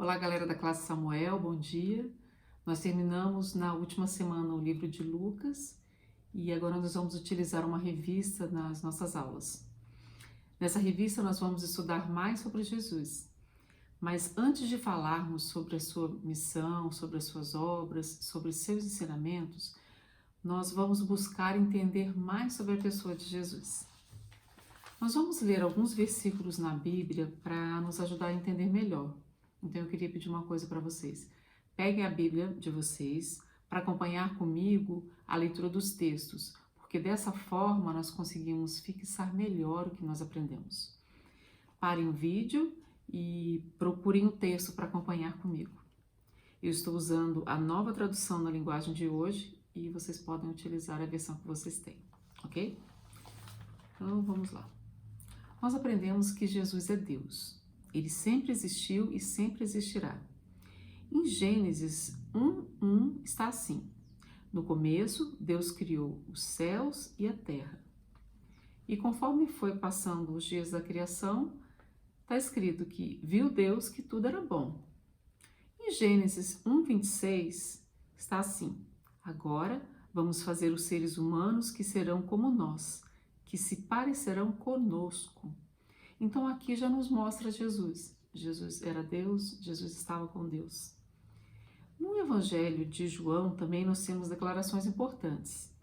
Olá, galera da classe Samuel, bom dia. Nós terminamos na última semana o livro de Lucas e agora nós vamos utilizar uma revista nas nossas aulas. Nessa revista nós vamos estudar mais sobre Jesus. Mas antes de falarmos sobre a sua missão, sobre as suas obras, sobre seus ensinamentos, nós vamos buscar entender mais sobre a pessoa de Jesus. Nós vamos ler alguns versículos na Bíblia para nos ajudar a entender melhor. Então eu queria pedir uma coisa para vocês. Peguem a Bíblia de vocês para acompanhar comigo a leitura dos textos, porque dessa forma nós conseguimos fixar melhor o que nós aprendemos. Parem o vídeo e procurem o texto para acompanhar comigo. Eu estou usando a nova tradução na linguagem de hoje e vocês podem utilizar a versão que vocês têm, ok? Então vamos lá. Nós aprendemos que Jesus é Deus. Ele sempre existiu e sempre existirá. Em Gênesis 1:1 está assim: no começo, Deus criou os céus e a terra. E conforme foi passando os dias da criação, está escrito que viu Deus que tudo era bom. Em Gênesis 1:26 está assim: agora vamos fazer os seres humanos que serão como nós, que se parecerão conosco. Então aqui já nos mostra Jesus. Jesus era Deus, Jesus estava com Deus. No Evangelho de João também nós temos declarações importantes.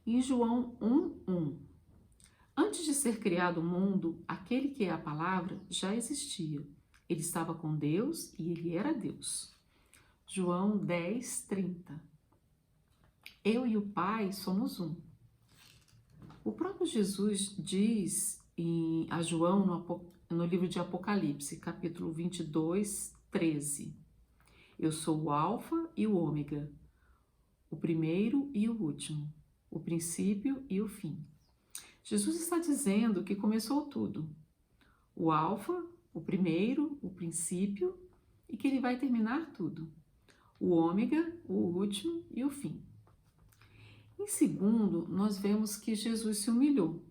Em João 1:1, antes de ser criado o mundo, aquele que é a palavra já existia. Ele estava com Deus e ele era Deus. João 10:30, eu e o Pai somos um. O próprio Jesus diz a João no livro de Apocalipse, capítulo 22:13, eu sou o Alfa e o Ômega, o primeiro e o último, o princípio e o fim. Jesus está dizendo que começou tudo, o Alfa, o primeiro, o princípio, e que ele vai terminar tudo, o Ômega, o último e o fim. Em segundo, nós vemos que Jesus se humilhou.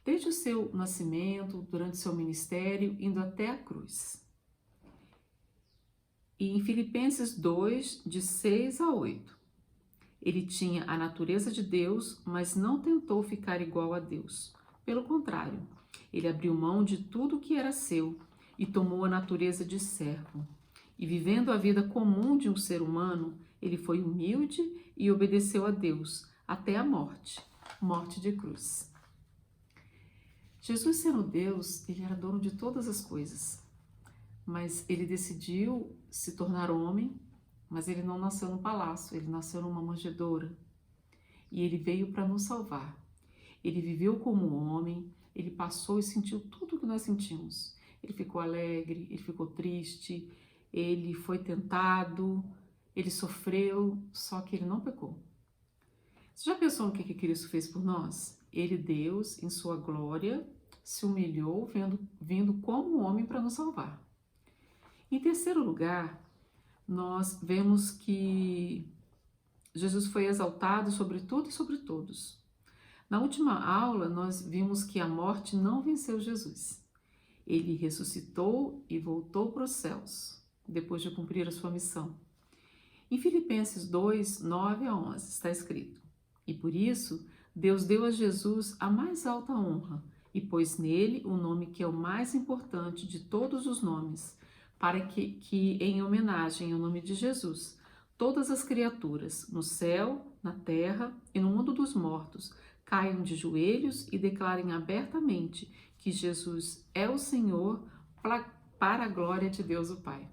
Desde o seu nascimento, durante seu ministério, indo até a cruz. E em Filipenses 2, de 6-8, ele tinha a natureza de Deus, mas não tentou ficar igual a Deus. Pelo contrário, ele abriu mão de tudo que era seu e tomou a natureza de servo. E vivendo a vida comum de um ser humano, ele foi humilde e obedeceu a Deus até a morte de cruz. Jesus, sendo Deus, ele era dono de todas as coisas, mas ele decidiu se tornar homem, mas ele não nasceu no palácio, ele nasceu numa manjedoura e ele veio para nos salvar. Ele viveu como homem, ele passou e sentiu tudo o que nós sentimos. Ele ficou alegre, ele ficou triste, ele foi tentado, ele sofreu, só que ele não pecou. Você já pensou no que Cristo fez por nós? Ele, Deus, em sua glória, se humilhou, vindo como homem para nos salvar. Em terceiro lugar, nós vemos que Jesus foi exaltado sobre tudo e sobre todos. Na última aula, nós vimos que a morte não venceu Jesus. Ele ressuscitou e voltou para os céus, depois de cumprir a sua missão. Em Filipenses 2, 9-11, está escrito: e por isso, Deus deu a Jesus a mais alta honra e pôs nele o nome que é o mais importante de todos os nomes, para que em homenagem ao nome de Jesus, todas as criaturas, no céu, na terra e no mundo dos mortos, caiam de joelhos e declarem abertamente que Jesus é o Senhor para a glória de Deus o Pai.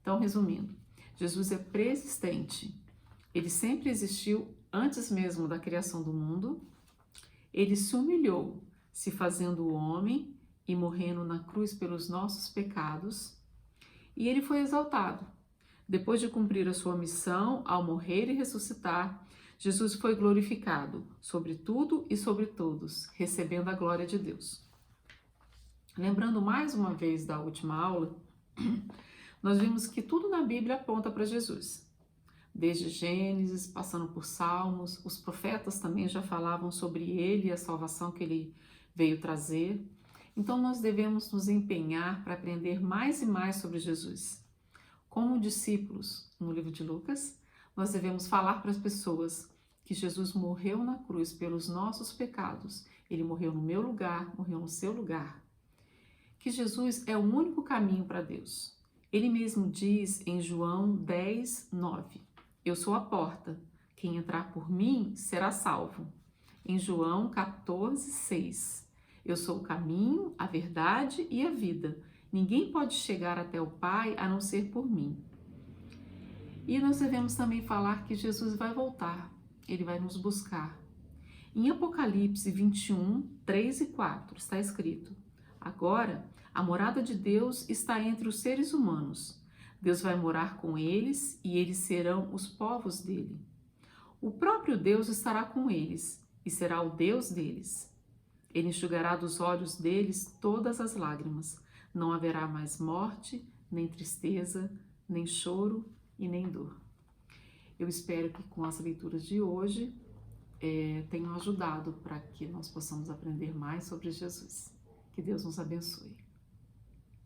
Então, resumindo, Jesus é preexistente. Ele sempre existiu antes mesmo da criação do mundo. Ele se humilhou, se fazendo homem e morrendo na cruz pelos nossos pecados. E ele foi exaltado. Depois de cumprir a sua missão, ao morrer e ressuscitar, Jesus foi glorificado sobre tudo e sobre todos, recebendo a glória de Deus. Lembrando mais uma vez da última aula, nós vimos que tudo na Bíblia aponta para Jesus. Desde Gênesis, passando por Salmos, os profetas também já falavam sobre ele e a salvação que ele veio trazer. Então nós devemos nos empenhar para aprender mais e mais sobre Jesus. Como discípulos, no livro de Lucas, nós devemos falar para as pessoas que Jesus morreu na cruz pelos nossos pecados. Ele morreu no meu lugar, morreu no seu lugar. Que Jesus é o único caminho para Deus. Ele mesmo diz em João 10, 9, eu sou a porta, quem entrar por mim será salvo. Em João 14, 6, eu sou o caminho, a verdade e a vida. Ninguém pode chegar até o Pai a não ser por mim. E nós devemos também falar que Jesus vai voltar, ele vai nos buscar. Em Apocalipse 21, 3 e 4 está escrito, agora a morada de Deus está entre os seres humanos. Deus vai morar com eles e eles serão os povos dele. O próprio Deus estará com eles e será o Deus deles. Ele enxugará dos olhos deles todas as lágrimas. Não haverá mais morte, nem tristeza, nem choro e nem dor. Eu espero que com as leituras de hoje tenham ajudado para que nós possamos aprender mais sobre Jesus. Que Deus nos abençoe.